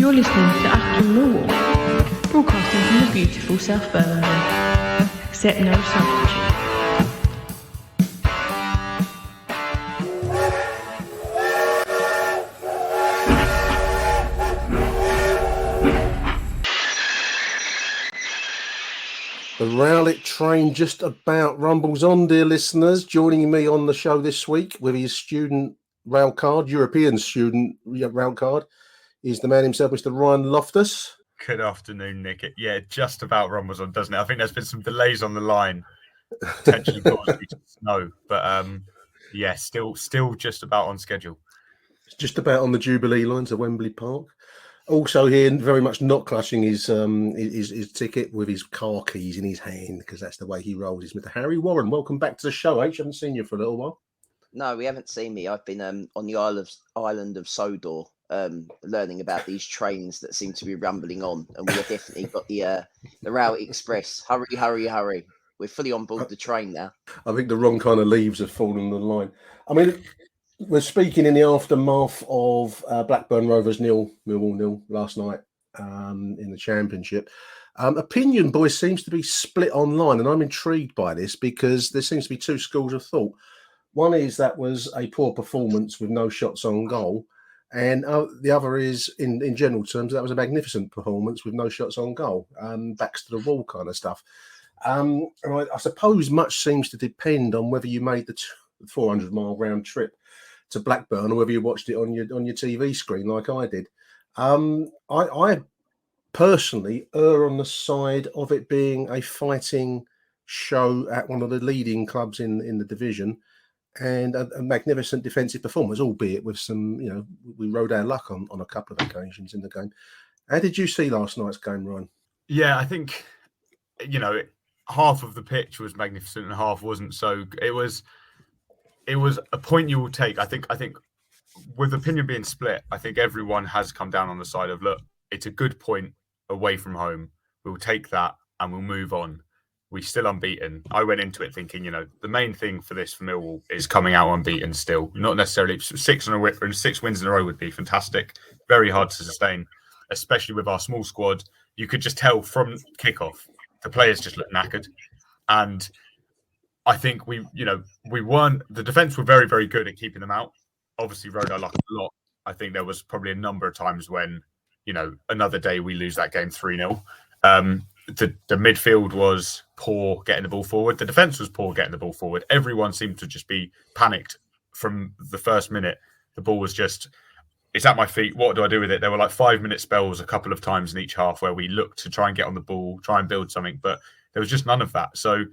You're listening to Achtung Millwall, broadcasting from the beautiful South Birmingham. Accept no substitute. The Rowlett train just about rumbles on, dear listeners. Joining me on the show this week with his student rail card, European student rail card, is the man himself, Mr. Ryan Loftus. Good afternoon, Nick. Yeah, just about rumbles on, doesn't it? I think there's been some delays on the line, potentially caused due to snow, but yeah, still just about on schedule. It's just about on the Jubilee line to Wembley Park. Also here, very much not clutching his ticket with his car keys in his hand, because that's the way he rolls, is Mr. Harry Warren. Welcome back to the show, H. I haven't seen you for a little while. No, we haven't seen me. I've been on the island of Sodor, learning about these trains that seem to be rumbling on, and we have definitely got the Rail Express. Hurry, hurry, hurry. We're fully on board the train now. I think the wrong kind of leaves have fallen on the line. I mean, we're speaking in the aftermath of Blackburn Rovers 0, Millwall 0 last night in the Championship. Opinion, boys, seems to be split online, and I'm intrigued by this because there seems to be two schools of thought. One is that was a poor performance with no shots on goal, and the other is, in general terms, that was a magnificent performance with no shots on goal, backs to the wall kind of stuff. And I suppose much seems to depend on whether you made the 400-mile round trip to Blackburn or whether you watched it on your TV screen like I did. I personally err on the side of it being a fighting show at one of the leading clubs in the division, and a magnificent defensive performance, albeit with some, we rode our luck on a couple of occasions in the game. How did you see last night's game, Ryan? Yeah, I think, half of the pitch was magnificent and half wasn't. So it was a point you will take. I think with opinion being split, I think everyone has come down on the side of, look, it's a good point away from home. We'll take that and we'll move on. We're still unbeaten. I went into it thinking, the main thing for this for Millwall is coming out unbeaten still. Not necessarily 6 wins in a row would be fantastic. Very hard to sustain, especially with our small squad. You could just tell from kickoff, the players just looked knackered. And I think the defence were very, very good at keeping them out. Obviously rode our luck a lot. I think there was probably a number of times when, another day we lose that game 3-0. The midfield was poor getting the ball forward. The defence was poor getting the ball forward. Everyone seemed to just be panicked from the first minute. The ball was just, it's at my feet. What do I do with it? There were like 5-minute spells a couple of times in each half where we looked to try and get on the ball, try and build something, but there was just none of that. So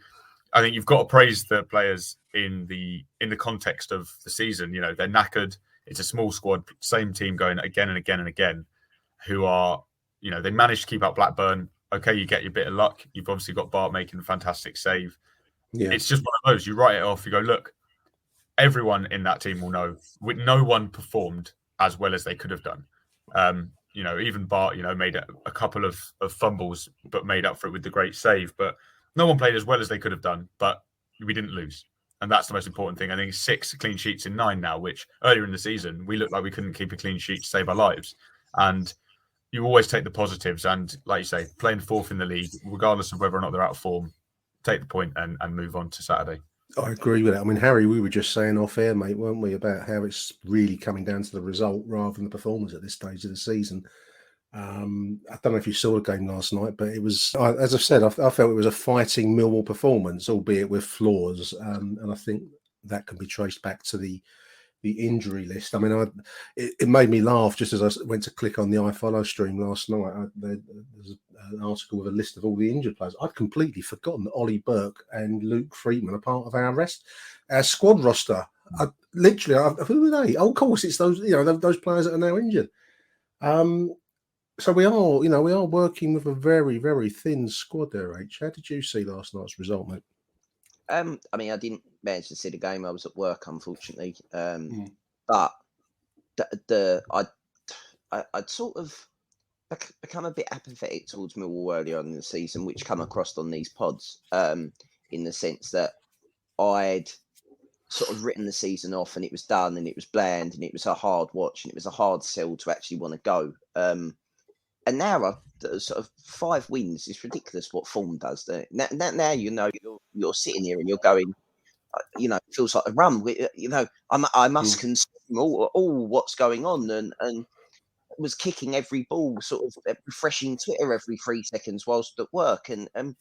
I think you've got to praise the players in the context of the season. They're knackered. It's a small squad, same team going again and again and again, who are, they managed to keep out Blackburn. Okay, you get your bit of luck. You've obviously got Bart making a fantastic save. Yeah. It's just one of those. You write it off. You go, look, everyone in that team will know. No one performed as well as they could have done. Even Bart, made a couple of fumbles, but made up for it with the great save. But no one played as well as they could have done, but we didn't lose. And that's the most important thing. I think 6 clean sheets in 9 now, which earlier in the season, we looked like we couldn't keep a clean sheet to save our lives. And you always take the positives. And like you say, playing 4th in the league, regardless of whether or not they're out of form, take the point and move on to Saturday. I agree with that. I mean, Harry, we were just saying off air, mate, weren't we, about how it's really coming down to the result rather than the performance at this stage of the season. I don't know if you saw the game last night, but it was, as I've said, I felt it was a fighting Millwall performance, albeit with flaws. And I think that can be traced back to the injury list. I mean, it made me laugh just as I went to click on the iFollow stream last night. There's an article with a list of all the injured players. I'd completely forgotten that Ollie Burke and Luke Friedman are part of our squad roster. Who are they? Oh, of course, it's those those players that are now injured. So we are working with a very, very thin squad there, H. How did you see last night's result, mate? I mean, I didn't manage to see the game. I was at work, unfortunately. But I'd sort of become a bit apathetic towards Millwall earlier on in the season, which come across on these pods, in the sense that I'd sort of written the season off and it was done and it was bland and it was a hard watch and it was a hard sell to actually want to go. And now sort of 5 wins is ridiculous what form does. Now you're sitting here and you're going, it feels like a run. I must consume all what's going on, and was kicking every ball, sort of refreshing Twitter every 3 seconds whilst at work, and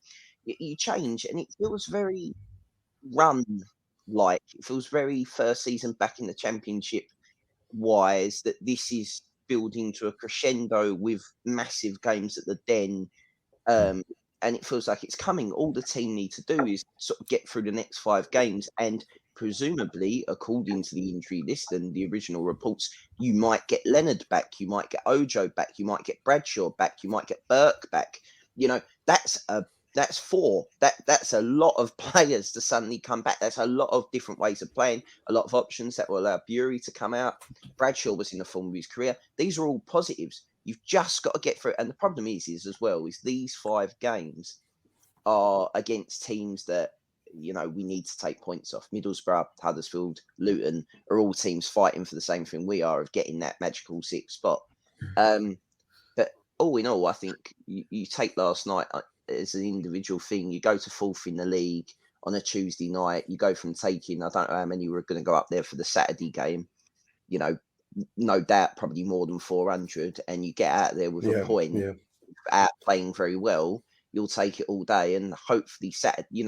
you change, and it feels very run like. It feels very first season back in the Championship wise, that this is building to a crescendo with massive games at the Den. And it feels like it's coming. All the team need to do is sort of get through the next 5 games, and presumably, according to the injury list and the original reports, you might get Leonard back, you might get Ojo back, you might get Bradshaw back, you might get Burke back. That's 4. That's a lot of players to suddenly come back. That's a lot of different ways of playing, a lot of options that will allow Bury to come out. Bradshaw was in the form of his career. These are all positives. You've just got to get through. And the problem is as well, is these 5 games are against teams that, we need to take points off. Middlesbrough, Huddersfield, Luton are all teams fighting for the same thing we are, of getting that magical 6th spot. But all in all, I think you take last night as an individual thing. You go to 4th in the league on a Tuesday night. You go from taking, I don't know how many were going to go up there for the Saturday game, no doubt probably more than 400, and you get out there with a point, out playing very well, you'll take it all day. And hopefully Saturday,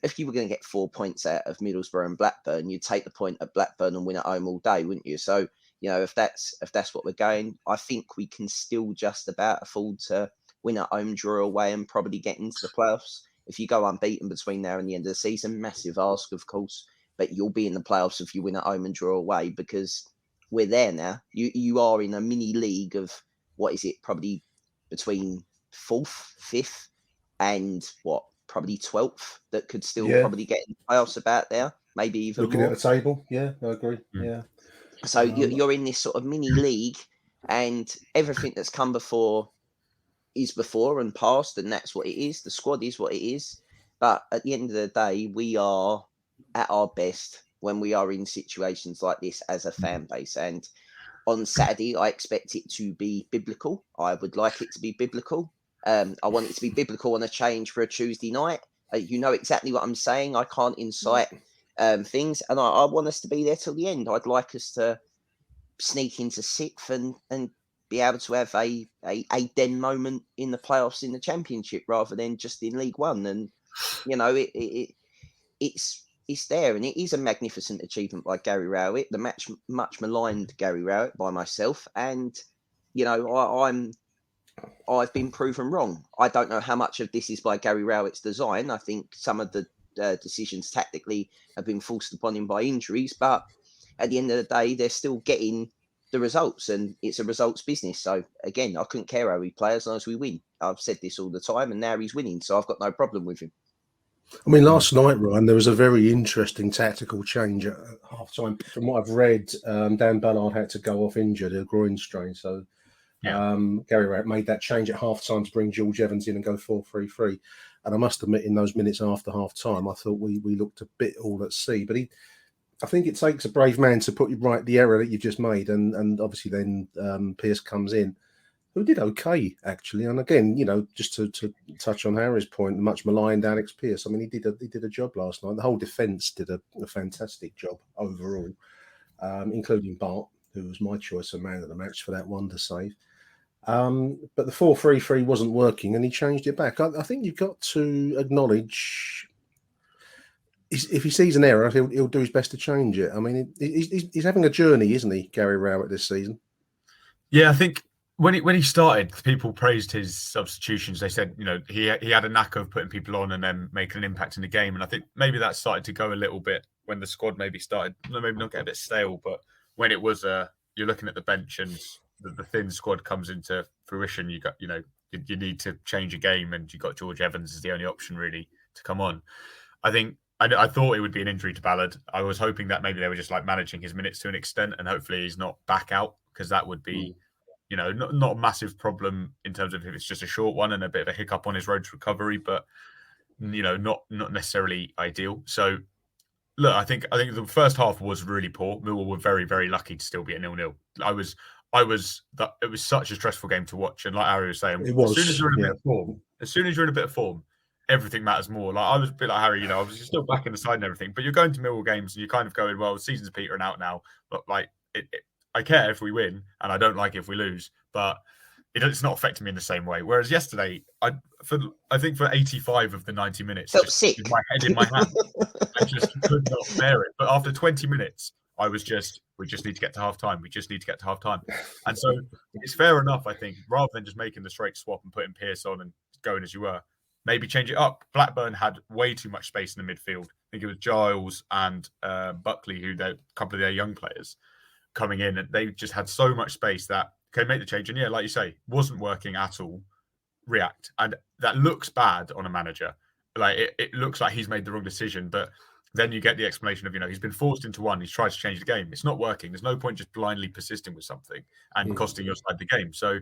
if you were going to get 4 points out of Middlesbrough and Blackburn, you'd take the point at Blackburn and win at home all day, wouldn't you? So, if that's what we're going, I think we can still just about afford to win at home, draw away, and probably get into the playoffs. If you go unbeaten between now and the end of the season, massive ask, of course, but you'll be in the playoffs if you win at home and draw away, because we're there now. You are in a mini league of, what is it, probably between 4th, 5th, and probably 12th, that could still probably get in the playoffs about there, maybe even looking more. at the table. Yeah, I agree. Yeah. So you're in this sort of mini league, and everything that's come before is before and past, and that's what it is. The squad is what it is. But at the end of the day, we are at our best when we are in situations like this as a fan base. And on Saturday, I expect it to be biblical. I would like it to be biblical. I want it to be biblical on a change for a Tuesday night. You know exactly what I'm saying. I can't incite things, and I want us to be there till the end. I'd like us to sneak into 6th and be able to have a Den moment in the playoffs in the Championship rather than just in League One. And it's there, and it is a magnificent achievement by Gary Rowett, the much maligned Gary Rowett by myself. And I've been proven wrong. I don't know how much of this is by Gary Rowett's design. I think some of the decisions tactically have been forced upon him by injuries, but at the end of the day, they're still getting the results, and it's a results business. So again, I couldn't care how we play as long as we win. I've said this all the time, and now he's winning, so I've got no problem with him. I mean, last night, Ryan, there was a very interesting tactical change at half-time. From what I've read, Dan Ballard had to go off injured, a groin strain. So Gary Rowett made that change at half-time to bring George Evans in and go 4-3-3. And I must admit, in those minutes after half-time, I thought we looked a bit all at sea. But I think it takes a brave man to put right the error that you've just made. And obviously then Pearce comes in, who did okay, actually. And again, just to touch on Harry's point, the much maligned Alex Pearce. I mean, he did a job last night. The whole defence did a fantastic job overall, including Bart, who was my choice of man of the match for that wonder save. But the 4-3-3 wasn't working, and he changed it back. I think you've got to acknowledge, if he sees an error, he'll do his best to change it. I mean, he's having a journey, isn't he, Gary Rowett, this season? Yeah, I think when he started, people praised his substitutions. They said, he had a knack of putting people on and then making an impact in the game. And I think maybe that started to go a little bit when the squad maybe started, maybe not get a bit stale, but when it was you're looking at the bench and the thin squad comes into fruition, you need to change a game, and you got George Evans as the only option really to come on. I think I thought it would be an injury to Ballard. I was hoping that maybe they were just like managing his minutes to an extent, and hopefully he's not back out, because that would be, not a massive problem in terms of if it's just a short one and a bit of a hiccup on his road to recovery, but not necessarily ideal. So look, I think the first half was really poor. Millwall were very, very lucky to still be at 0-0. it was such a stressful game to watch. And like Harry was saying, It was, as soon as you're in a yeah. bit of form, everything matters more. Like I was a bit like Harry, I was still back in the side and everything, but you're going to Millwall games and you're kind of going, well, the season's petering out now. But like, I care if we win and I don't like it if we lose, but it's not affecting me in the same way. Whereas yesterday, I think for 85 of the 90 minutes, Felt just sick. with my head in my hand, I just could not bear it. But after 20 minutes, I was we just need to get to half time. We just need to get to half time. And so it's fair enough, I think, rather than just making the straight swap and putting Pearce on and going as you were, maybe change it up. Blackburn had way too much space in the midfield. I think it was Giles and Buckley, a couple of their young players coming in, and they just had so much space that can make the change. And yeah, like you say, wasn't working at all. React, and that looks bad on a manager. Like it looks like he's made the wrong decision, but then you get the explanation of he's been forced into one. He's tried to change the game. It's not working. There's no point just blindly persisting with something and costing your side the game. So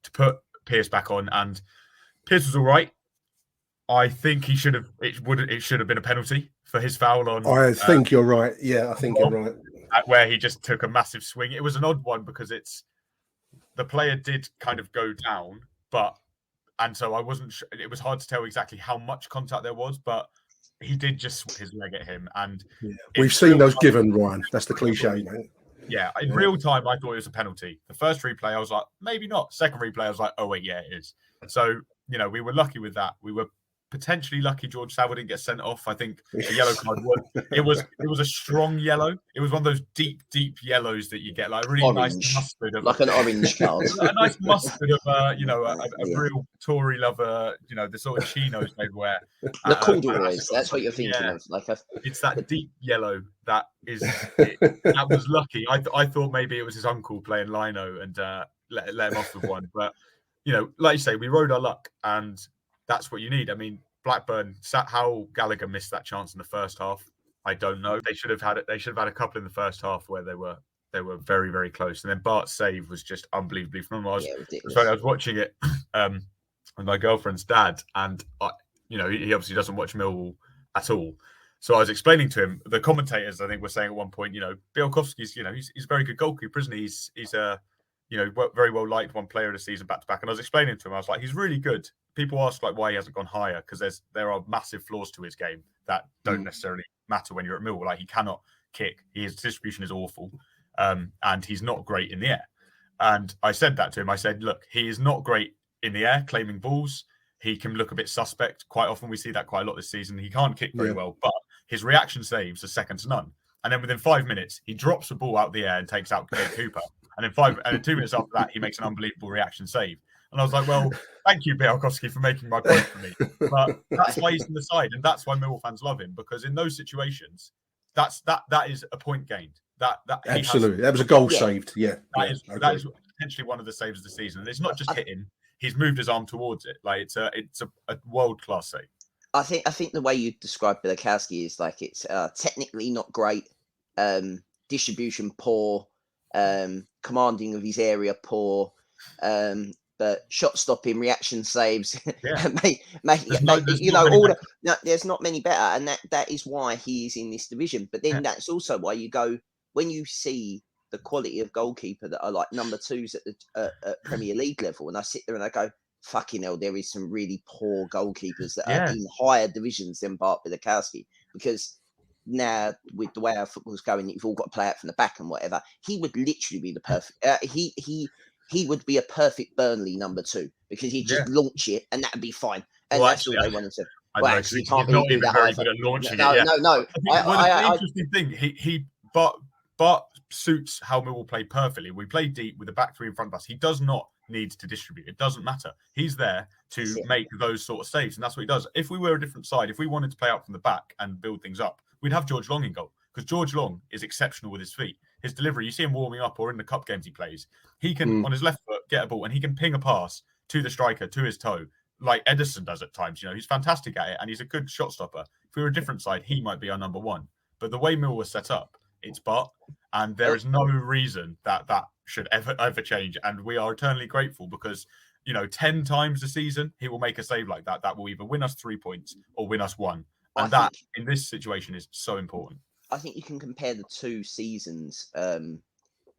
to put Pearce back on, and Pearce was all right. I think he should have. It should have been a penalty for his foul on. I think you're right. Yeah, I think you're right. Where he just took a massive swing. It was an odd one because the player did kind of go down, and so I wasn't sure. It was hard to tell exactly how much contact there was, but he did just swing his leg at him. And we've seen those given, Ryan. That's the cliche, mate. Yeah, in real time, I thought it was a penalty. The first replay, I was like, maybe not. Second replay, I was like, oh wait, yeah, it is. So we were lucky with that. We were potentially lucky George Sauer didn't get sent off. I think a yellow card it was a strong yellow. It was one of those deep yellows that you get, like really Orange. Nice mustard of Like an orange card. a nice mustard of a real Tory lover, the sort of chinos they wear. The corduroys, that's what you're thinking of. It's that deep yellow that that was lucky. I thought maybe it was his uncle playing lino and let him off with one. But like you say, we rode our luck, and that's what you need. I mean, Blackburn, how Gallagher missed that chance in the first half, I don't know. They should have had it. They should have had a couple in the first half where they were very, very close. And then Bart's save was just unbelievably phenomenal. I was watching it with my girlfriend's dad, and he obviously doesn't watch Millwall at all. So I was explaining to him, the commentators, I think, were saying at one point, Bielkowski's, he's a very good goalkeeper, isn't he? He's a very well liked one player of the season back to back. And I was explaining to him, I was like, he's really good. People ask why he hasn't gone higher, because there are massive flaws to his game that don't necessarily matter when you're at Millwall. Like, he cannot kick. His distribution is awful. And he's not great in the air. And I said that to him. I said, look, he is not great in the air, claiming balls. He can look a bit suspect. Quite often we see that quite a lot this season. He can't kick very well, but his reaction saves are second to none. And then within 5 minutes, he drops the ball out the air and takes out Cooper. And then 2 minutes after that, he makes an unbelievable reaction save. And I was like, well, thank you, Bielkowski, for making my point for me. But that's why he's on the side, and that's why Millwall fans love him, because in those situations, that is a point gained. That absolutely, that was a goal saved. Yeah, that is potentially one of the saves of the season, and it's not just hitting; he's moved his arm towards it. Like it's a world class save. I think the way you describe Bielkowski is it's technically not great, distribution poor, commanding of his area poor, but shot stopping, reaction saves, there's not many better, and that is why he is in this division. But then that's also why you go, when you see the quality of goalkeeper that are like number twos at the Premier League level, and I sit there and I go, fucking hell, there is some really poor goalkeepers that are in higher divisions than Bart Bielkowski, because now with the way our football's going, you've all got to play out from the back and whatever. He would literally be the perfect. He would be a perfect Burnley number two, because he'd just launch it and that'd be fine. And that's all they wanted to. Well, actually, you can't really do that very either. Good at launching No. The interesting thing, but suits how Millwall play perfectly. We play deep with the back three in front of us. He does not need to distribute. It doesn't matter. He's there to make those sort of saves, and that's what he does. If we were a different side, if we wanted to play out from the back and build things up, we'd have George Long in goal, because George Long is exceptional with his feet. His delivery, you see him warming up or in the cup games he plays, he can, on his left foot, get a ball and he can ping a pass to the striker, to his toe, like Ederson does at times. He's fantastic at it and he's a good shot stopper. If we were a different side, he might be our number one. But the way Millwall was set up, it's Bart, and there is no reason that should ever change. And we are eternally grateful, because 10 times a season he will make a save like that. That will either win us 3 points or win us one. And that in this situation is so important. I think you can compare the two seasons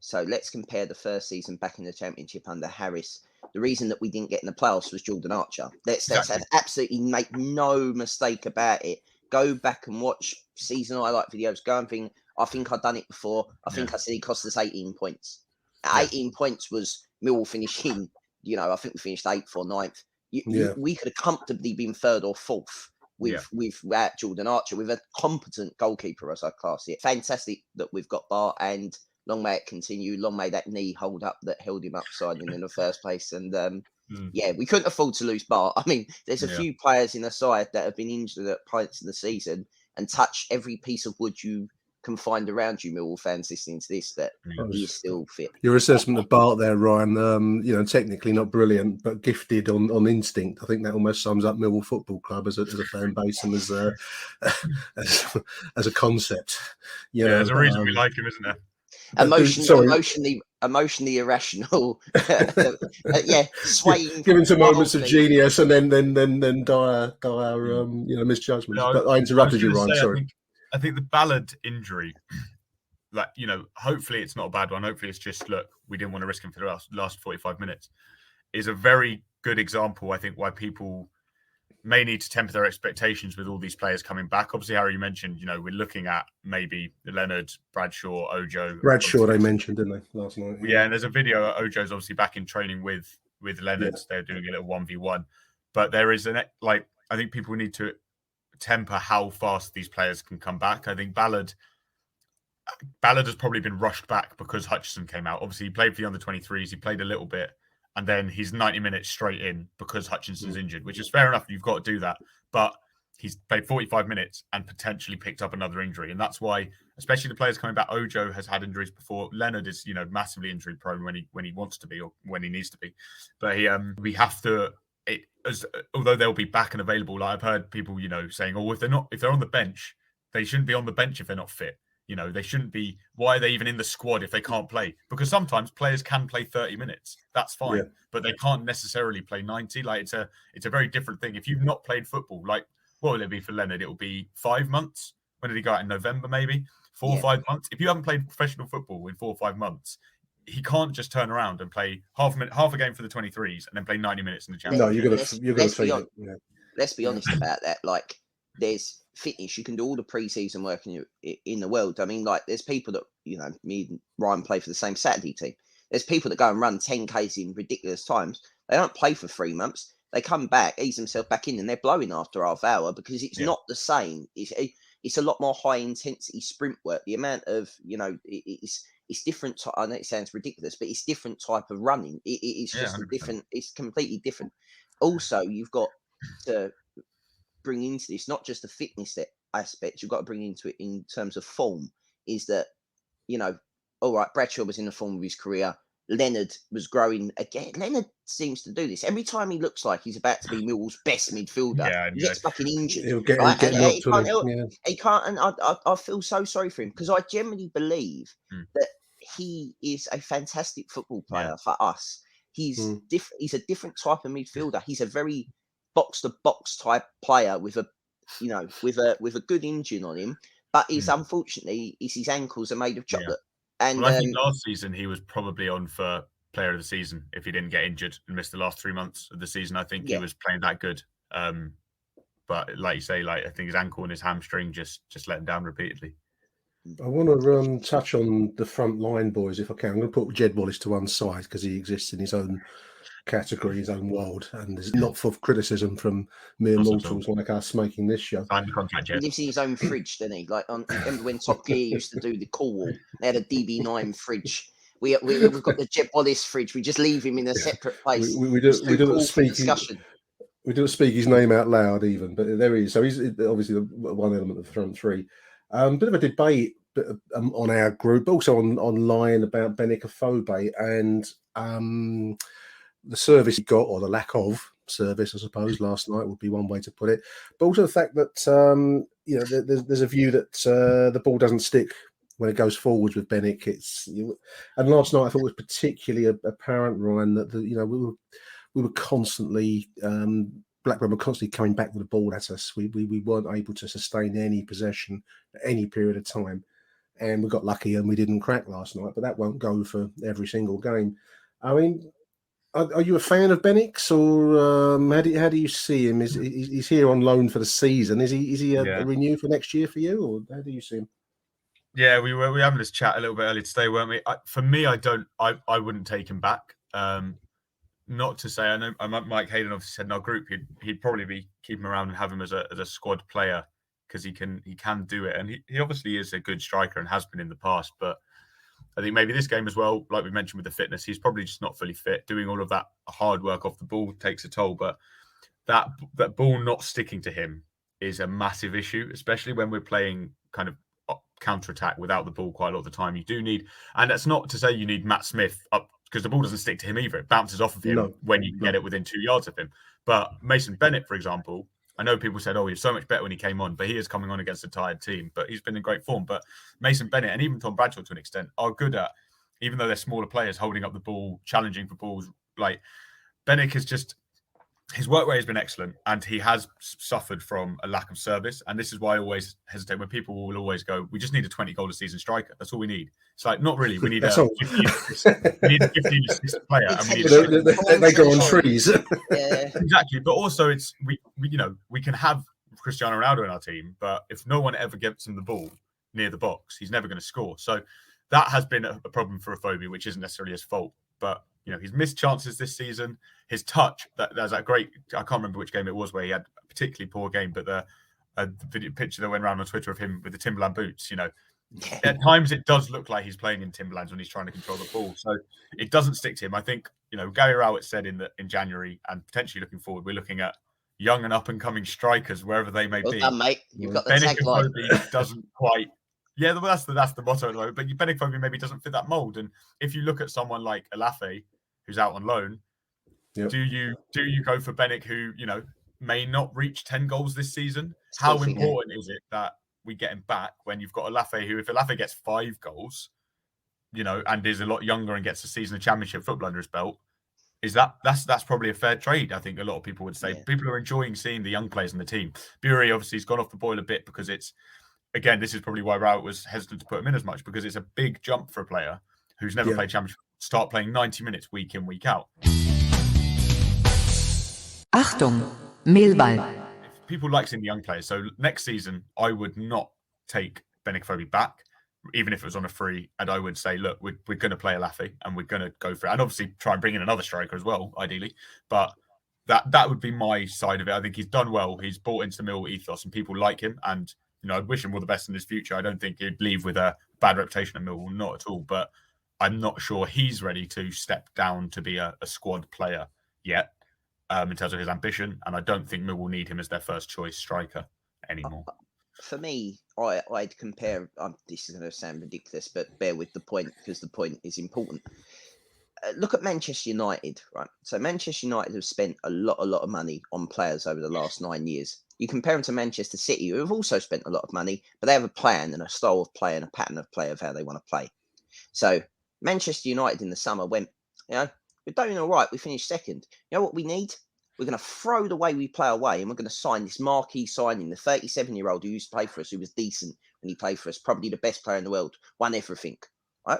So let's compare the first season back in the Championship under Harris. The reason that we didn't get in the playoffs was Jordan Archer. Let's absolutely make no mistake about it. Go back and watch season highlight videos. Go and think, I think I've done it before. I think I said he cost us 18 points. 18 points was Millwall finishing, I think we finished 8th or 9th. We could have comfortably been 3rd or 4th without Jordan Archer, with a competent goalkeeper, as I class it. Fantastic that we've got Bart, and long may it continue. Long may that knee hold up that held him upside in the first place. And we couldn't afford to lose Bart. I mean, there's a few players in the side that have been injured at points in the season and touch every piece of wood you can find around you, Millwall fans listening to this, that he is still fit. Your assessment of Bart there, Ryan, technically not brilliant, but gifted on instinct. I think that almost sums up Millwall Football Club as a fan base and as a concept. There's a reason we like him, isn't there? Emotionally irrational. Swaying. Given some moments of genius and then dire misjudgments. But I interrupted you, Ryan. Sorry. I think the Ballard injury, hopefully it's not a bad one. Hopefully it's just, look, we didn't want to risk him for the last 45 minutes, is a very good example, I think, why people may need to temper their expectations with all these players coming back. Obviously, Harry, you mentioned, we're looking at maybe Leonard, Bradshaw, Ojo. Bradshaw, they mentioned, didn't they, last night? Yeah, and there's a video. Ojo's obviously back in training with Leonard. Yeah. They're doing a little 1v1. But there is I think people need to temper how fast these players can come back. I think Ballard has probably been rushed back because Hutchinson came out. Obviously, he played for the under-23s. He played a little bit. And then he's 90 minutes straight in because Hutchinson's injured, which is fair enough. You've got to do that. But he's played 45 minutes and potentially picked up another injury. And that's why, especially the players coming back, Ojo has had injuries before. Leonard is, massively injury prone when he wants to be or when he needs to be. But we have to, although they'll be back and available, like I've heard people, saying, if they're on the bench, they shouldn't be on the bench if they're not fit. They shouldn't be. Why are they even in the squad if they can't play? Because sometimes players can play 30 minutes. That's fine, but they can't necessarily play 90. Like it's a very different thing. If you've not played football, like what will it be for Leonard? It will be 5 months. When did he go out? In November, maybe 4 or 5 months. If you haven't played professional football in 4 or 5 months, he can't just turn around and play half a game for the 23s and then play 90 minutes in the Championship. No, you're going to. Let's be honest about that. Like, there's fitness. You can do all the pre-season work in the world. I mean, like, there's people that, me and Ryan play for the same Saturday team. There's people that go and run 10Ks in ridiculous times. They don't play for 3 months. They come back, ease themselves back in, and they're blowing after half hour because it's not the same. It's a lot more high intensity sprint work. The amount of, it's different. I know it sounds ridiculous, but it's different type of running. It's just it's completely different. Also, you've got to bring into this not just the fitness aspect. You've got to bring into it in terms of form. Is that all right? Bradshaw was in the form of his career. Leonard was growing again. Leonard seems to do this every time he looks like he's about to be Millwall's best midfielder. He gets fucking injured. He can't. And I feel so sorry for him because I genuinely believe that he is a fantastic football player for us. He's different. He's a different type of midfielder. He's a very box to box type player with a with a good engine on him. But unfortunately, his ankles are made of chocolate. And I think last season he was probably on for player of the season if he didn't get injured and missed the last 3 months of the season. I think he was playing that good. But like you say, I think his ankle and his hamstring just let him down repeatedly. I want to touch on the front line, boys, if I can. I'm going to put Jed Wallace to one side because he exists in his own category, his own world, and there's not for criticism from mere mortals like us making this show. He lives in his own fridge, doesn't he? Like, remember when Top Gear used to do the Cornwall? They had a DB9 fridge. We've got the Jed Wallace fridge. We just leave him in a separate place. We don't speak his name out loud even, but there he is. So he's obviously one element of the front three. Bit of a debate on our group, also online about Benicophobe and the service he got, or the lack of service, I suppose, last night would be one way to put it. But also the fact that there's a view that the ball doesn't stick when it goes forwards with Benic. And last night I thought it was particularly apparent, Ryan, that we were constantly Blackburn were constantly coming back with the ball at us. We weren't able to sustain any possession at any period of time. and we got lucky and we didn't crack last night. But that won't go for every single game. I mean, are you a fan of Bennix, or how do you see him? He's here on loan for the season? Is he a renew for next year for you, or how do you see him? Yeah, we were having this chat a little bit earlier today, weren't we? For me, I wouldn't take him back. Not to say, I know Mike Hayden obviously said in our group he'd probably be keeping him around and have him as a squad player because he can do it, and he obviously is a good striker and has been in the past. But I think maybe this game as well, like we mentioned with the fitness, he's probably just not fully fit. Doing all of that hard work off the ball takes a toll, but that ball not sticking to him is a massive issue, especially when we're playing kind of counter-attack without the ball quite a lot of the time. You do need, and that's not to say you need Matt Smith up, because the ball doesn't stick to him either. It bounces off of him when you can get it within 2 yards of him. But Mason Bennett, for example, I know people said, he was so much better when he came on, but he is coming on against a tired team. But he's been in great form. But Mason Bennett and even Tom Bradshaw to an extent are good at, even though they're smaller players, holding up the ball, challenging for balls. Like Bennett is just, his work rate has been excellent, and he has suffered from a lack of service. And this is why I always hesitate when people will always go, we just need a 20-goal-a-season striker. That's all we need. It's like, not really. We need a 15-assist player. And we need they grow on trees. Yeah. Exactly. But also, it's we can have Cristiano Ronaldo in our team, but if no one ever gets him the ball near the box, he's never going to score. So that has been a problem for Afobe, which isn't necessarily his fault. But he's missed chances this season. His touch, there's that great, I can't remember which game it was where he had a particularly poor game, but the video picture that went around on Twitter of him with the Timberland boots, at times it does look like he's playing in Timberlands when he's trying to control the ball. So it doesn't stick to him. I think, Gary Rowett said in January, and potentially looking forward, we're looking at young and up-and-coming strikers, wherever they may be. Done, mate. You've got the tagline. Doesn't quite... Yeah, that's the motto at the moment. But Benicovi maybe doesn't fit that mould. And if you look at someone like Alafe, who's out on loan, do you go for Benic, who may not reach 10 goals this season? How important is it that we get him back when you've got Alafe, who, if Alafe gets 5 goals, and is a lot younger and gets a season of Championship football under his belt, that's probably a fair trade? I think a lot of people would say. Yeah. People are enjoying seeing the young players in the team. Bury obviously has gone off the boil a bit because it's. Again, this is probably why Rowett was hesitant to put him in as much, because it's a big jump for a player who's never played Championship, start playing 90 minutes week in, week out. Achtung, Millwall. People like seeing the young players. So next season, I would not take Benicovi back, even if it was on a free. And I would say, look, we're going to play Alafi and we're going to go for it. And obviously try and bring in another striker as well, ideally. But that would be my side of it. I think he's done well. He's bought into the Millwall ethos and people like him. And I'd wish him all the best in his future. I don't think he'd leave with a bad reputation at Millwall, not at all. But I'm not sure he's ready to step down to be a squad player yet, in terms of his ambition. And I don't think Millwall need him as their first choice striker anymore. For me, I'd compare. This is going to sound ridiculous, but bear with the point because the point is important. Look at Manchester United, right? So Manchester United have spent a lot of money on players over the last 9 years. You compare them to Manchester City, who have also spent a lot of money, but they have a plan and a style of play and a pattern of play of how they want to play. So Manchester United in the summer went, we're doing all right. We finished second. You know what we need? We're going to throw the way we play away, and we're going to sign this marquee signing, the 37-year-old who used to play for us, who was decent when he played for us, probably the best player in the world, won everything, right?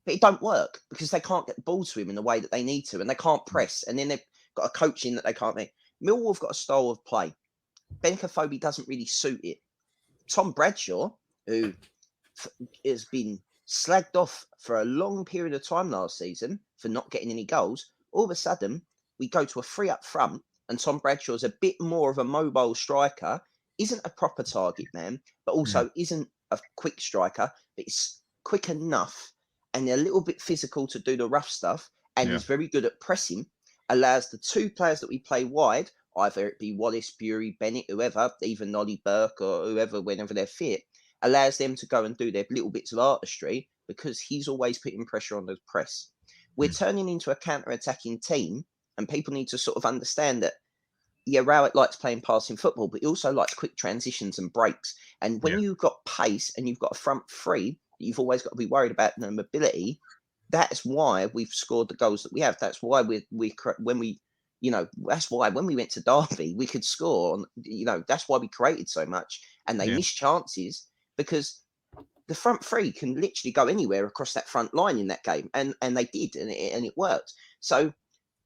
But it don't work because they can't get the ball to him in the way that they need to, and they can't press, and then they've got a coaching that they can't make. Millwall have got a style of play. Benicophobia doesn't really suit it. Tom Bradshaw, who has been slagged off for a long period of time last season for not getting any goals, all of a sudden we go to a 3 up front, and Tom Bradshaw's a bit more of a mobile striker, isn't a proper target man, but also isn't a quick striker, but it's quick enough and a little bit physical to do the rough stuff, and he's very good at pressing, allows the 2 players that we play wide, either it be Wallace, Bury, Bennett, whoever, even Nolly Burke or whoever, whenever they're fit, allows them to go and do their little bits of artistry because he's always putting pressure on the press. We're turning into a counter-attacking team, and people need to sort of understand that, Rowett likes playing passing football, but he also likes quick transitions and breaks. And when you've got pace and you've got a front three, you've always got to be worried about the mobility. That's why we've scored the goals that we have. That's why that's why when we went to Derby, we could score. That's why we created so much, and they missed chances because the front three can literally go anywhere across that front line in that game, and they did, and it worked. So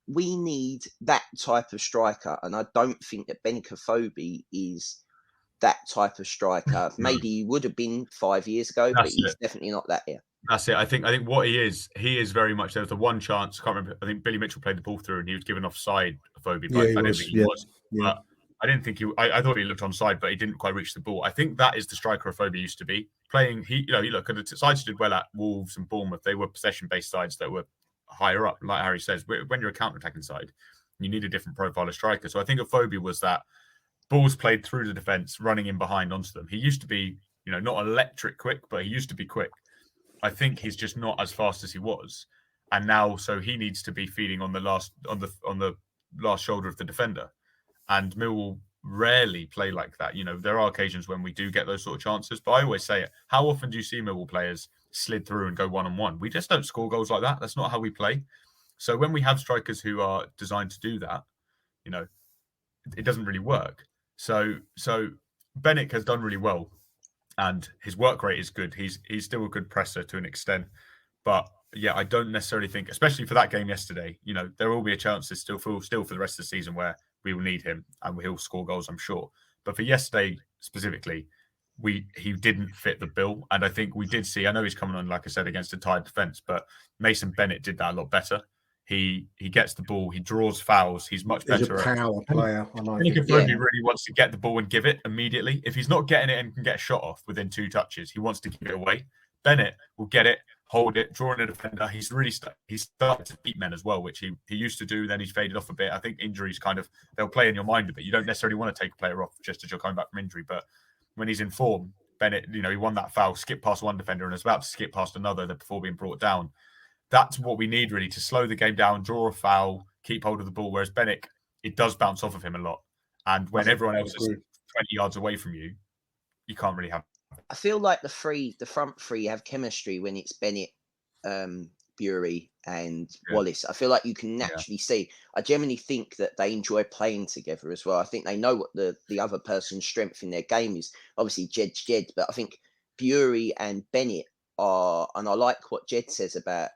we need that type of striker, and I don't think that Ben Kofobi is that type of striker. Maybe he would have been 5 years ago, but he's definitely not that here. That's it. I think what he is very much. There was the one chance. I can't remember. I think Billy Mitchell played the ball through, and he was given offside. Kofobi, but I didn't think he was. Yeah. But I didn't think he. I thought he looked onside, but he didn't quite reach the ball. I think that is the striker Kofobi used to be playing. You look at the sides who did well at Wolves and Bournemouth. They were possession-based sides that were higher up. Like Harry says, when you're a counter-attacking side, you need a different profile of striker. So I think Kofobi was that. Balls played through the defence, running in behind onto them. He used to be, not electric quick, but he used to be quick. I think he's just not as fast as he was, and now so he needs to be feeding on the last shoulder of the defender. And Millwall rarely play like that. There are occasions when we do get those sort of chances, but I always say it. How often do you see Millwall players slid through and go 1-on-1? We just don't score goals like that. That's not how we play. So when we have strikers who are designed to do that, it doesn't really work. So Bennett has done really well. And his work rate is good. He's still a good presser to an extent. But yeah, I don't necessarily think, especially for that game yesterday, there will be a chance still for the rest of the season where we will need him and he'll score goals, I'm sure. But for yesterday specifically, he didn't fit the bill. And I think we did see, I know he's coming on, like I said, against a tired defence, but Mason Bennett did that a lot better. He gets the ball, he draws fouls, he's much better. He's a power player. I like it. He really wants to get the ball and give it immediately. If he's not getting it and can get a shot off within 2 touches, he wants to give it away. Bennett will get it, hold it, draw in a defender. He's really started to beat men as well, which he used to do. Then he's faded off a bit. I think injuries they'll play in your mind a bit. You don't necessarily want to take a player off just as you're coming back from injury. But when he's in form, Bennett, he won that foul, skipped past one defender and was about to skip past another before being brought down. That's what we need really to slow the game down, draw a foul, keep hold of the ball. Whereas Bennett, it does bounce off of him a lot. And when everyone else is 20 yards away from you, you can't really have. I feel like the front three have chemistry when it's Bennett, Bury and Wallace. I feel like you can naturally see. I genuinely think that they enjoy playing together as well. I think they know what the other person's strength in their game is. Obviously, Jed's Jed, but I think Bury and Bennett are, and I like what Jed says about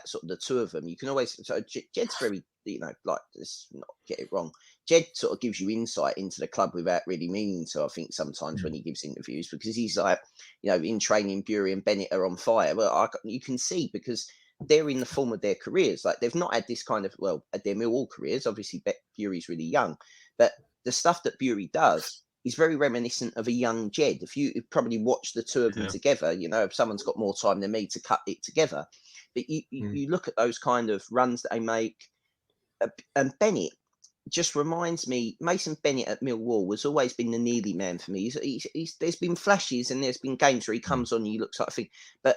sort of the two of them. You can always, so Jed's very, like, let's not get it wrong. Jed sort of gives you insight into the club without really meaning to, I think, sometimes when he gives interviews, because he's like, in training, Bury and Bennett are on fire. Well, you can see because they're in the form of their careers. Like, they've not had this kind of, at their Millwall careers, obviously Bury's really young, but the stuff that Bury does is very reminiscent of a young Jed. If you probably watch the two of them together, if someone's got more time than me to cut it together, but you look at those kind of runs that they make, and Bennett just reminds me, Mason Bennett at Millwall has always been the nearly man for me. There's been flashes and there's been games where he comes on and he looks like a thing. But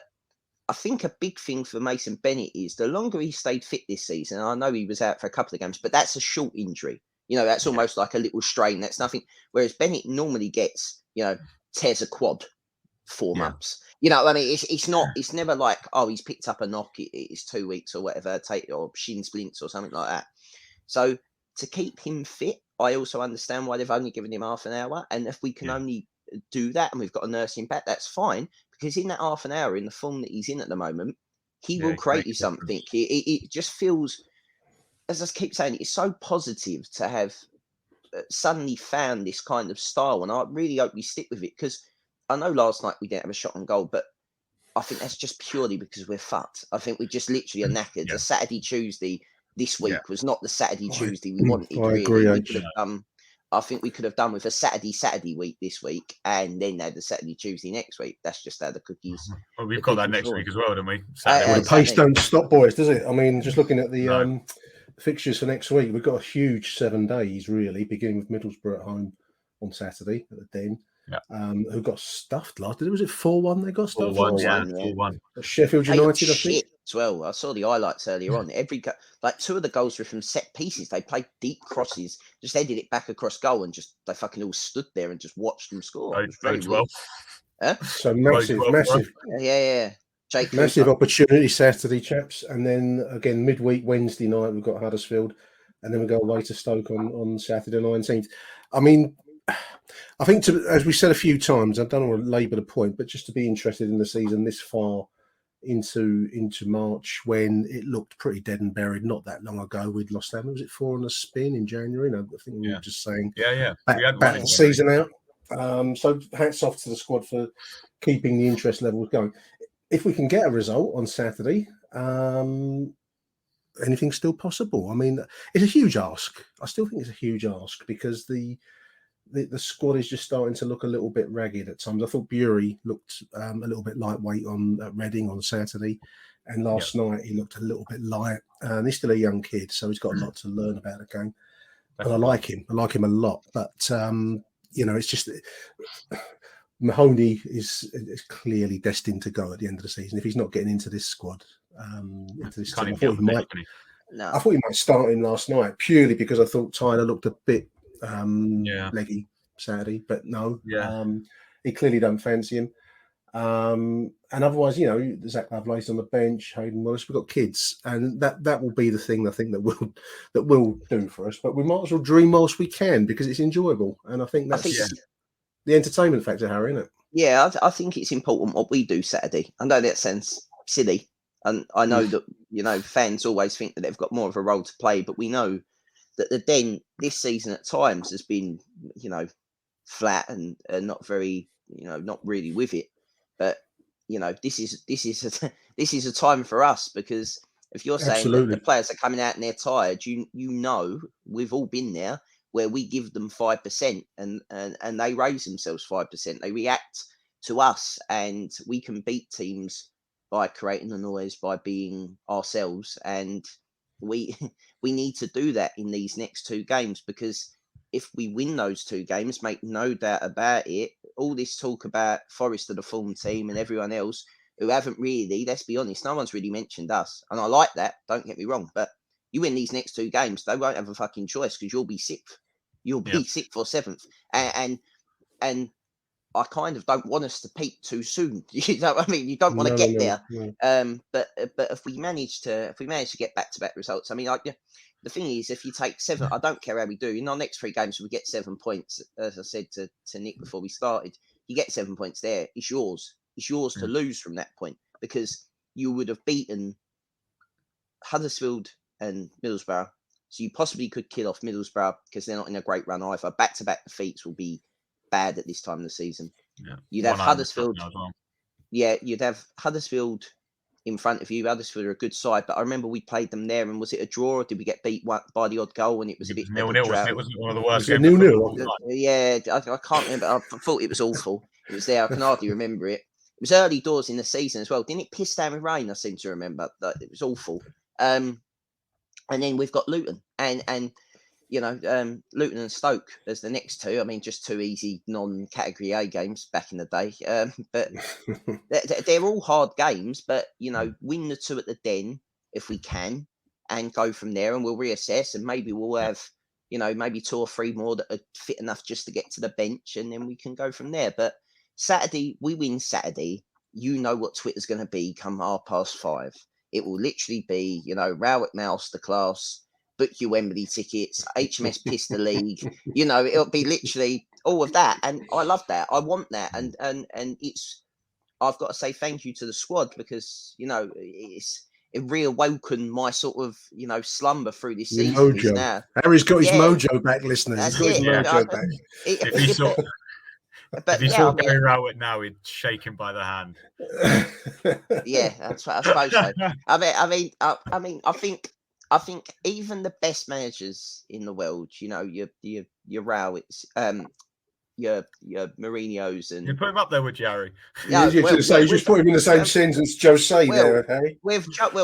I think a big thing for Mason Bennett is the longer he stayed fit this season, I know he was out for a couple of games, but that's a short injury. That's almost like a little strain. That's nothing. Whereas Bennett normally gets, tears a quad 4 months. It's never like, he's picked up a knock. It's 2 weeks or whatever, or shin splints or something like that. So to keep him fit, I also understand why they've only given him half an hour. And if we can only do that and we've got to nurse him back, that's fine. Because in that half an hour, in the form that he's in at the moment, he will create you something. It just feels, as I keep saying, it's so positive to have suddenly found this kind of style. And I really hope we stick with it, because I know last night we didn't have a shot on goal, but I think that's just purely because we're fucked. I think we just literally are knackered. The Saturday, Tuesday this week was not the Saturday, Tuesday we wanted. I really. agree. I think we could have done with a Saturday week this week, and then had the Saturday, Tuesday next week. That's just how the cookies. Well, we've got that next week as well, don't we? The pace don't stop, boys, does it? I mean, just looking at the fixtures for next week, we've got a huge 7 days, really, beginning with Middlesbrough at home on Saturday at the Den. Who got stuffed last? Was it 4-1 they got stuffed? 4-1. Sheffield United, I think. As well, I saw the highlights earlier on. Two of the goals were from set pieces. They played deep crosses, just headed it back across goal, and they fucking all stood there and just watched them score. Very well. So massive. Yeah. Jake massive Cooper. Opportunity Saturday, chaps, and then again midweek Wednesday night we've got Huddersfield, and then we go away to Stoke on Saturday 19th. I mean, I think, as we said a few times, I don't want to labour the point, but just to be interested in the season this far into March, when it looked pretty dead and buried not that long ago. We'd lost that. Was it 4 on a spin in January? No, I think we were just saying back the season out. So hats off to the squad for keeping the interest levels going. If we can get a result on Saturday, anything's still possible. I mean, it's a huge ask. I still think it's a huge ask because the squad is just starting to look a little bit ragged at times. I thought Bury looked a little bit lightweight at Reading on Saturday, and last night he looked a little bit light. And he's still a young kid, so he's got a lot to learn about the game. And I like him. I like him a lot. But it's just Mahoney is clearly destined to go at the end of the season if he's not getting into this squad. Into this team. I thought he might start him last night purely because I thought Tyler looked a bit leggy Saturday, but no, he clearly don't fancy him. And otherwise, Zach Lovelace on the bench, Hayden Wallace, we've got kids, and that will be the thing I think that will do for us. But we might as well dream whilst we can because it's enjoyable, and I think that's the entertainment factor, Harry, isn't it? Yeah, I think it's important what we do Saturday. I know that sounds silly, and I know that fans always think that they've got more of a role to play, but we know that the Den this season at times has been, flat and not very, not really with it. But this is a time for us because if you're saying that the players are coming out and they're tired, we've all been there where we give them 5% and they raise themselves 5%. They react to us, and we can beat teams by creating the noise, by being ourselves, and we need to do that in these next 2 games, because if we win those 2 games, make no doubt about it, all this talk about Forest are the form team and everyone else who haven't really, let's be honest, no one's really mentioned us. And I like that, don't get me wrong, but you win these next 2 games, they won't have a fucking choice because you'll be 6th. You'll be 6th or 7th. And I kind of don't want us to peak too soon. You know what I mean? You don't want to get there. No. But if we manage to get back-to-back results, I mean, the thing is, if you take 7, I don't care how we do. In our next 3 games, if we get 7 points, as I said to Nick before we started, you get 7 points there. It's yours. It's yours to lose from that point because you would have beaten Huddersfield and Middlesbrough. So you possibly could kill off Middlesbrough because they're not in a great run either. Back-to-back defeats will be bad at this time of the season. You'd have Huddersfield. You'd have Huddersfield in front of you. Huddersfield are a good side, but I remember we played them there, and was it a draw or did we get beat by the odd goal? And it was a bit 0-0, wasn't it? Wasn't one of the worst games. 0-0. Yeah, I can't remember. I thought it was awful. It was there. I can hardly remember it. It was early doors in the season as well. Didn't it piss down with rain? I seem to remember that it was awful. And then we've got Luton and Luton and Stoke as the next 2. I mean, just 2 easy non-category A games back in the day. But they're all hard games. But win the 2 at the Den if we can, and go from there. And we'll reassess, and maybe we'll have maybe 2 or 3 more that are fit enough just to get to the bench, and then we can go from there. But Saturday, we win Saturday. You know what Twitter's going to be come 5:30. It will literally be, Rowett Masterclass, book your Wembley tickets, HMS Pistol League. It'll be literally all of that. And I love that. I want that. And I've got to say thank you to the squad because, it reawoken my sort of, slumber through this season. Mojo. Now. Harry's got his mojo back, listeners. He's got his mojo back. If you saw Gary Rowett now, he'd shake him by the hand. Yeah, that's what I suppose so. I think even the best managers in the world, your Rowetts, your Mourinho's, and you put him up there with Harry. Yeah, you just put him in the same sentence Jose there, okay?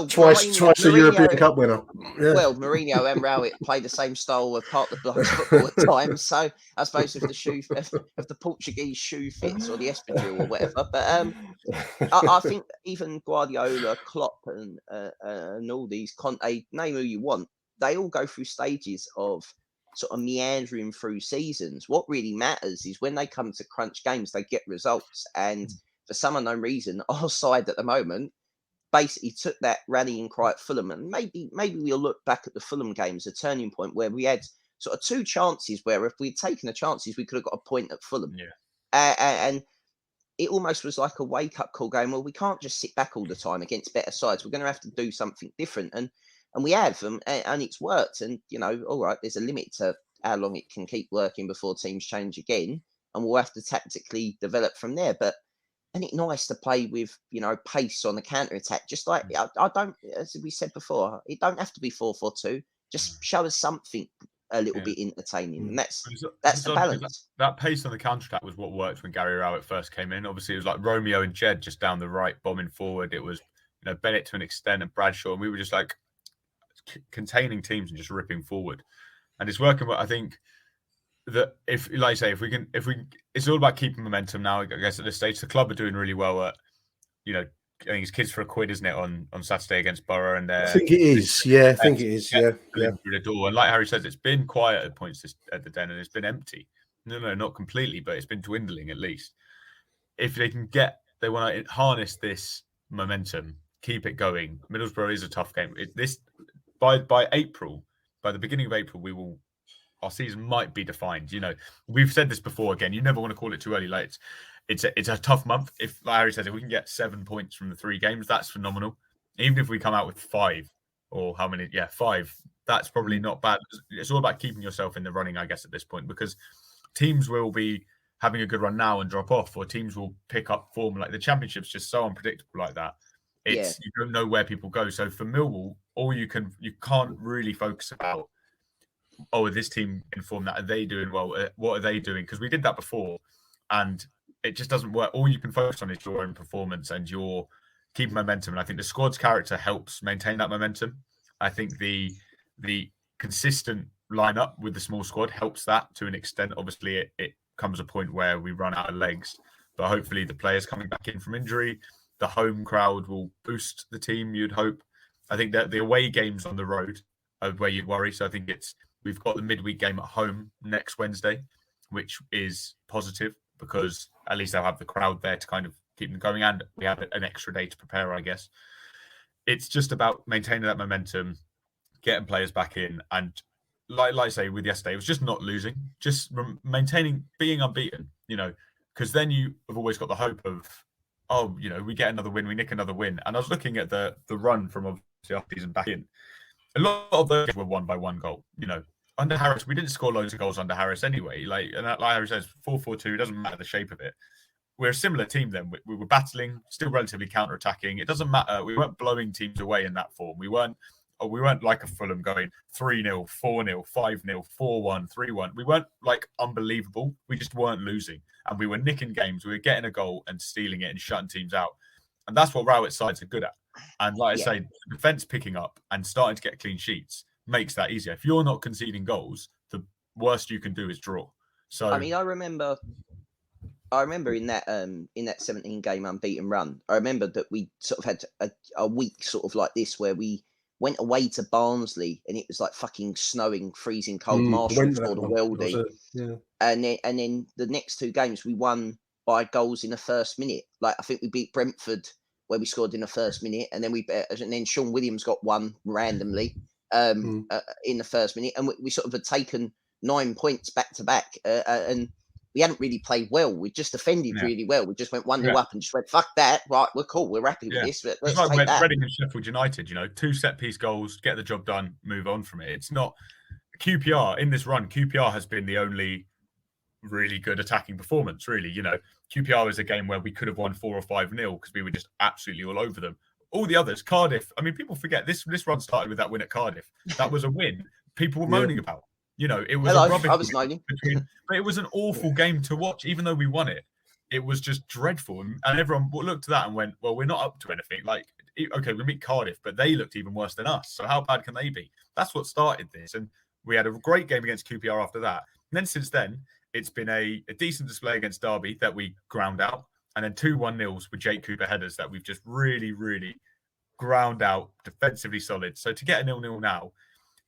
Twice a European Cup winner. Yeah. Well, Mourinho and Rowett play the same style of part of the block football at times. So I suppose if the Portuguese shoe fits or the espadrille or whatever. But I think even Guardiola, Klopp, and all these Conte, name who you want, they all go through stages of sort of meandering through seasons. What really matters is when they come to crunch games, they get results. And for some unknown reason, our side at the moment basically took that rallying cry at Fulham. And maybe we'll look back at the Fulham game as a turning point where we had sort of 2 chances where if we'd taken the chances, we could have got a point at Fulham. Yeah. And it almost was like a wake-up call going, well, we can't just sit back all the time against better sides. We're going to have to do something different. And we have, and it's worked. And, all right, there's a limit to how long it can keep working before teams change again. And we'll have to tactically develop from there. But isn't it nice to play with, pace on the counter-attack? Just like, I don't, as we said before, it don't have to be 4-4-2. Just show us something a little bit entertaining. And that's the balance. That pace on the counter-attack was what worked when Gary Rowett first came in. Obviously, it was like Romeo and Jed just down the right, bombing forward. It was, Bennett to an extent and Bradshaw. And we were just like containing teams and just ripping forward. And it's working, but I think that if we can, it's all about keeping momentum now. I guess at this stage, the club are doing really well at, I think it's kids for a quid, isn't it, on Saturday against Borough? And I think it is. Yeah, I think it is. Yeah. Through the door, and like Harry says, it's been quiet at points at the Den, and it's been empty. No, not completely, but it's been dwindling at least. If they want to harness this momentum, keep it going. Middlesbrough is a tough game. By April, by the beginning of April, our season might be defined. We've said this before. Again, you never want to call it too early. Like it's a tough month. If, like Harry says, if we can get 7 points from the 3 games, that's phenomenal. Even if we come out with 5 or how many? Yeah, 5. That's probably not bad. It's all about keeping yourself in the running, I guess, at this point, because teams will be having a good run now and drop off, or teams will pick up form. Like the Championship's just so unpredictable like that. You don't know where people go. So for Millwall, you can't really focus about, this team in form, that are they doing well? What are they doing? Because we did that before, and it just doesn't work. All you can focus on is your own performance and your keeping momentum. And I think the squad's character helps maintain that momentum. I think the consistent lineup with the small squad helps that to an extent. Obviously, it comes a point where we run out of legs, but hopefully the players coming back in from injury, the home crowd will boost the team, you'd hope. I think that the away games on the road are where you'd worry. So I think we've got the midweek game at home next Wednesday, which is positive because at least they'll have the crowd there to kind of keep them going, and we have an extra day to prepare, I guess. It's just about maintaining that momentum, getting players back in, and like I say with yesterday, it was just not losing, just maintaining, being unbeaten, because then you have always got the hope of, we get another win, we nick another win. And I was looking at the run from obviously our season back in. A lot of those were won by 1 goal. Under Harris, we didn't score loads of goals under Harris anyway. Like Harry says, 4-4-2, it doesn't matter the shape of it. We're a similar team then. We were battling, still relatively counter-attacking. It doesn't matter. We weren't blowing teams away in that form. We weren't like a Fulham going 3-0, 4-0, 5-0, 4-1, 3-1. We weren't like unbelievable. We just weren't losing. And we were nicking games. We were getting a goal and stealing it and shutting teams out. And that's what Rowett's sides are good at. And like I say, the defence picking up and starting to get clean sheets makes that easier. If you're not conceding goals, the worst you can do is draw. So I mean, I remember in that 17 game unbeaten run, I remember that we sort of had a week sort of like this where we went away to Barnsley and it was like fucking snowing, freezing cold. Marshall scored a worldie. And then the next 2 games we won by goals in the first minute. Like I think we beat Brentford where we scored in the first minute, and then Sean Williams got one randomly in the first minute, and we sort of had taken 9 points back to back, and we hadn't really played well. We just defended really well. We just went 1-0 up and just went, fuck that. Right, we're cool. We're happy with this. Let's it's like take that. Reading and Sheffield United, 2 set-piece goals, get the job done, move on from it. It's not QPR in this run. QPR has been the only really good attacking performance, really. QPR is a game where we could have won 4 or 5-0 because we were just absolutely all over them. All the others, Cardiff, I mean, people forget this run started with that win at Cardiff. That was a win people were moaning about. It was a rubbish. I was moaning. But it was an awful game to watch, even though we won it. It was just dreadful. And everyone looked at that and went, well, we're not up to anything. Like, okay, we beat Cardiff, but they looked even worse than us. So how bad can they be? That's what started this. And we had a great game against QPR after that. And then since then, it's been a decent display against Derby that we ground out. And then 2 1-0s with Jake Cooper headers that we've just really, really ground out, defensively solid. So to get a 0-0 now,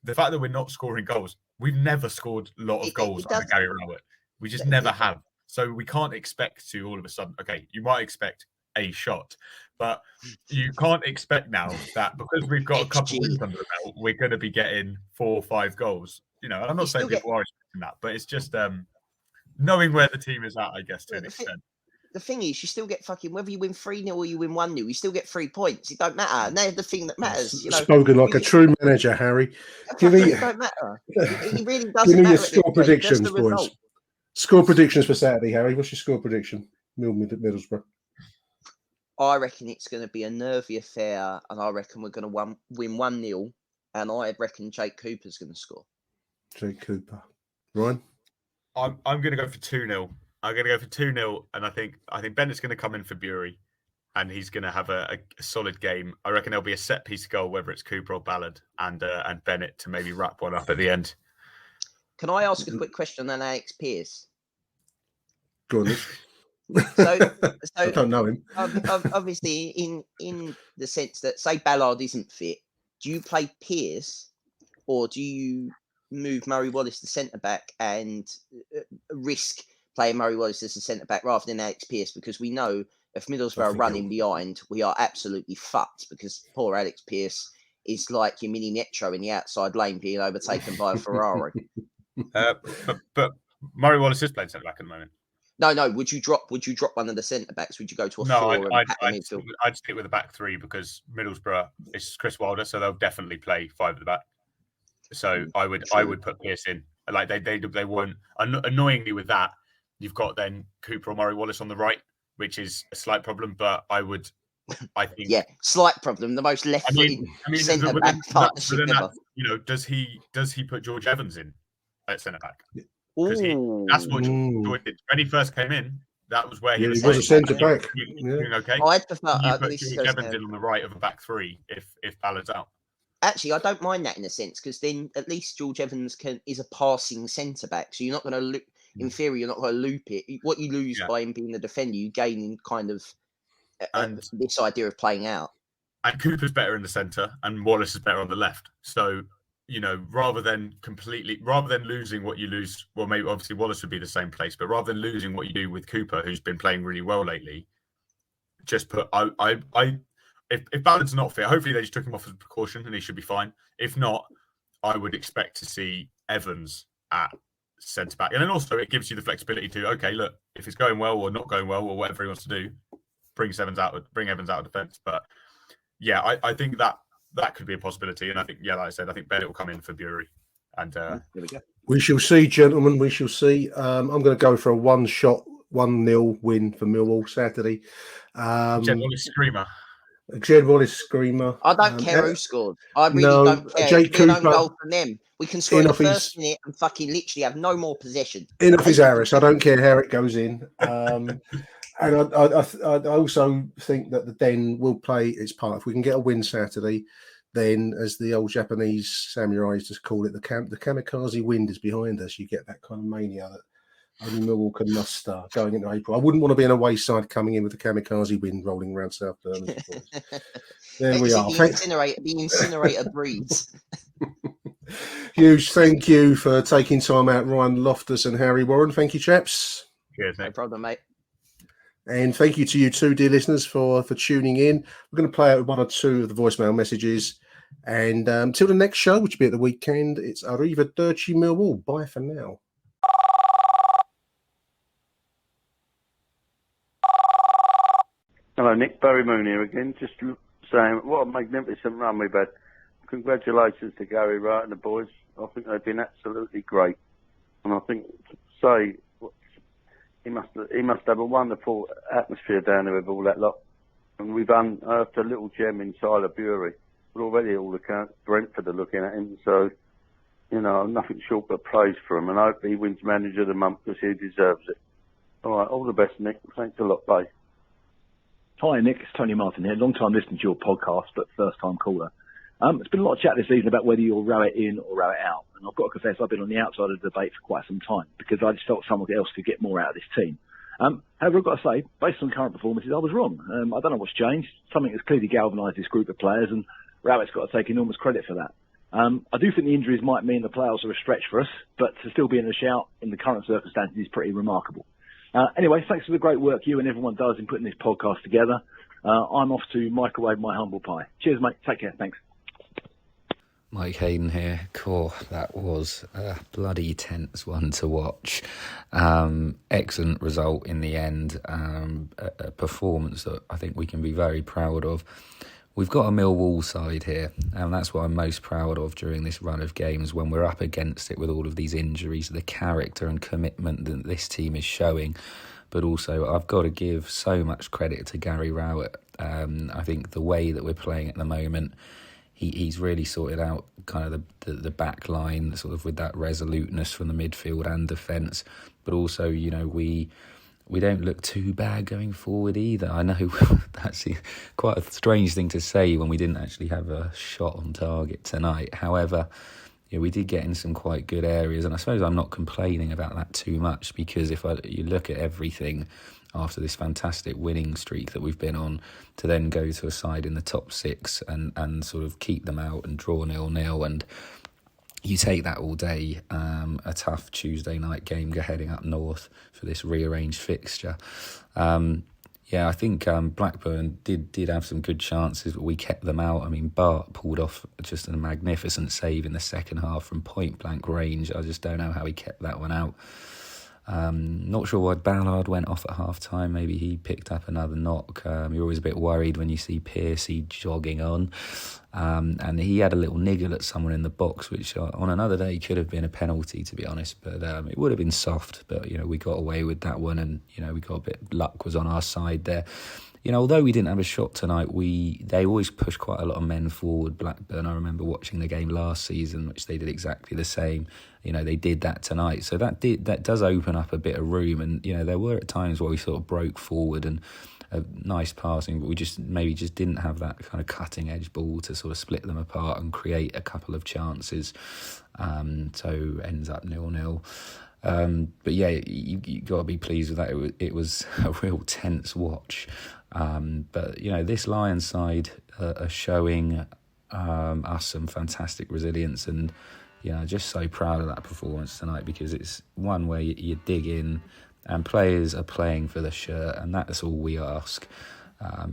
the fact that we're not scoring goals, we've never scored a lot of goals under Gary Rowett. We just never have. So we can't expect to all of a sudden, okay, you might expect a shot. But you can't expect now that because we've got a couple of wins under the belt, we're going to be getting 4 or 5 goals. You know, I'm not saying people are expecting that, but it's just knowing where the team is at, I guess, to an extent. The thing is, you still get fucking, whether you win 3-0 or you win 1-0, you still get 3 points. It don't matter. And they're the thing that matters. You know, spoken like a true manager, Harry. It don't matter. It really doesn't give me matter. your score predictions, boys. Score predictions for Saturday, Harry. What's your score prediction? Middlesbrough. I reckon it's going to be a nervy affair, and I reckon we're going to win 1-0, and I reckon Jake Cooper's going to score. Jake Cooper. Ryan? I'm going to go for 2-0. I'm going to go for 2-0, and I think Bennett's going to come in for Bury, and he's going to have a solid game. I reckon there'll be a set-piece goal, whether it's Cooper or Ballard, and Bennett to maybe wrap one up at the end. Can I ask a quick question on Alex Pearce? Go on, So I don't know him. Obviously, in the sense that, say, Ballard isn't fit, do you play Pearce, or do you move Murray Wallace to centre-back and risk playing Murray Wallace as a centre-back rather than Alex Pearce? Because we know if Middlesbrough are running behind, we are absolutely fucked, because poor Alex Pearce is like your mini Metro in the outside lane being overtaken by a Ferrari. But Murray Wallace is playing centre-back at the moment. No. Would you drop one of the centre backs? Would you go to a 4 and pack them midfield? I'd stick with the back 3 because Middlesbrough is Chris Wilder, so they'll definitely play 5 at the back. So I would put Pearce in. Like they won't. Annoyingly with that, you've got then Cooper or Murray Wallace on the right, which is a slight problem. But I think slight problem. The most left-footed centre back partnership ever. You know, does he put George Evans in at centre back? Because that's what George did when he first came in. That was where he was a centre back. Okay, I'd prefer you put George Evans in on the right of a back 3 if Ballard's out. Actually, I don't mind that in a sense, because then at least George Evans is a passing centre back, so you're not going to loop. In theory, you're not going to loop it. What you lose by him being a defender, you gain in kind of this idea of playing out. And Cooper's better in the centre, and Wallace is better on the left. So, you know, rather than losing what you lose, well, maybe obviously Wallace would be the same place, but rather than losing what you do with Cooper, who's been playing really well lately, just put if Ballard's not fit, hopefully they just took him off as a precaution and he should be fine. If not, I would expect to see Evans at centre back, and then also it gives you the flexibility to look, if it's going well or not going well or whatever he wants to do, bring Evans out of defence. But yeah, I think that could be a possibility, and I think like I said, I think Bennett will come in for Bury, and there we go. We shall see, gentlemen. We shall see. I'm going to go for a 1-0 win for Millwall Saturday. Jed Wallace screamer. Jed Wallace screamer. I don't care who scored. I really don't care. Jake Cooper. Don't goal from them. We can score in the first minute and fucking literally have no more possession. Enough is Harris. I don't care how it goes in. And I also think that the Den will play its part. If we can get a win Saturday, then, as the old Japanese samurais just call it, the kamikaze wind is behind us. You get that kind of mania that only Millwall can muster going into April. I wouldn't want to be on a wayside coming in with the kamikaze wind rolling around South Birmingham. There we are. The incinerator breeds. Huge thank you for taking time out, Ryan Loftus and Harry Warren. Thank you, chaps. Cheers, no problem, mate. And thank you to you too, dear listeners, for tuning in. We're going to play out one or two of the voicemail messages. And until the next show, which will be at the weekend, it's Arrivederci Millwall. Bye for now. Hello, Nick. Barry Moon here again. Just saying, what a magnificent run we've had. Congratulations to Gary Wright and the boys. I think they've been absolutely great. And I think, he must have a wonderful atmosphere down there with all that lot. And we've unearthed a little gem inside of Bury. But already all the Brentford are looking at him. So, nothing short but praise for him. And I hope he wins Manager of the Month because he deserves it. All right, all the best, Nick. Thanks a lot. Bye. Hi, Nick. It's Tony Martin here. Long time listening to your podcast, but first time caller. There's been a lot of chat this season about whether you'll row it in or row it out. And I've got to confess, I've been on the outside of the debate for quite some time because I just felt someone else could get more out of this team. However, I've got to say, based on current performances, I was wrong. I don't know what's changed. Something has clearly galvanised this group of players, and Rowett's got to take enormous credit for that. I do think the injuries might mean the playoffs are a stretch for us, but to still be in the shout in the current circumstances is pretty remarkable. Anyway, thanks for the great work you and everyone does in putting this podcast together. I'm off to microwave my humble pie. Cheers, mate. Take care. Thanks. Mike Hayden here. Cool. That was a bloody tense one to watch. Excellent result in the end. A performance that I think we can be very proud of. We've got a Millwall side here, and that's what I'm most proud of during this run of games when we're up against it with all of these injuries, the character and commitment that this team is showing. But also, I've got to give so much credit to Gary Rowett. I think the way that we're playing at the moment, he's really sorted out kind of the back line, sort of with that resoluteness from the midfield and defence. But also, you know, we don't look too bad going forward either. I know that's quite a strange thing to say when we didn't actually have a shot on target tonight. However, yeah, we did get in some quite good areas, and I suppose I'm not complaining about that too much, because you look at everything after this fantastic winning streak that we've been on, to then go to a side in the top six and sort of keep them out and draw 0-0, and you take that all day. A tough Tuesday night game heading up north for this rearranged fixture. I think Blackburn did have some good chances, but we kept them out. I mean, Bart pulled off just a magnificent save in the second half from point blank range. I just don't know how he kept that one out. Not sure why Ballard went off at half time. Maybe he picked up another knock. You're always a bit worried when you see Piercy jogging on. And he had a little niggle at someone in the box, which on another day could have been a penalty, to be honest. But it would have been soft. But, you know, we got away with that one, and, you know, we got a bit, luck was on our side there. You know, although we didn't have a shot tonight, they always push quite a lot of men forward, Blackburn. I remember watching the game last season, which they did exactly the same. You know, they did that tonight. So that does open up a bit of room. And, you know, there were at times where we sort of broke forward and a nice passing, but we just didn't have that kind of cutting edge ball to sort of split them apart and create a couple of chances. So ends up 0-0. But yeah, you got to be pleased with that. It was a real tense watch. But, you know, this Lions side are showing us some fantastic resilience, and, you know, just so proud of that performance tonight, because it's one where you dig in and players are playing for the shirt, and that's all we ask,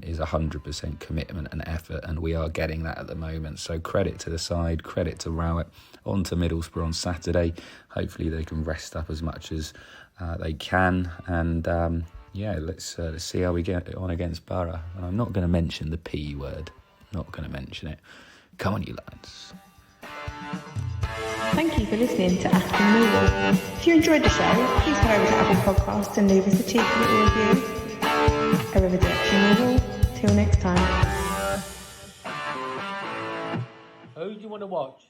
is 100% commitment and effort, and we are getting that at the moment. So credit to the side, credit to Rowett. On to Middlesbrough on Saturday. Hopefully they can rest up as much as they can, and let's see how we get on against Borough. And I'm not going to mention the P word, not going to mention it. Come on, you lads. Thank you for listening to Achtung Millwall. If you enjoyed the show, please head over to Apple Podcasts and leave us a cheeky little review. Arrivederci Millwall. Till next time. Who do you want to watch?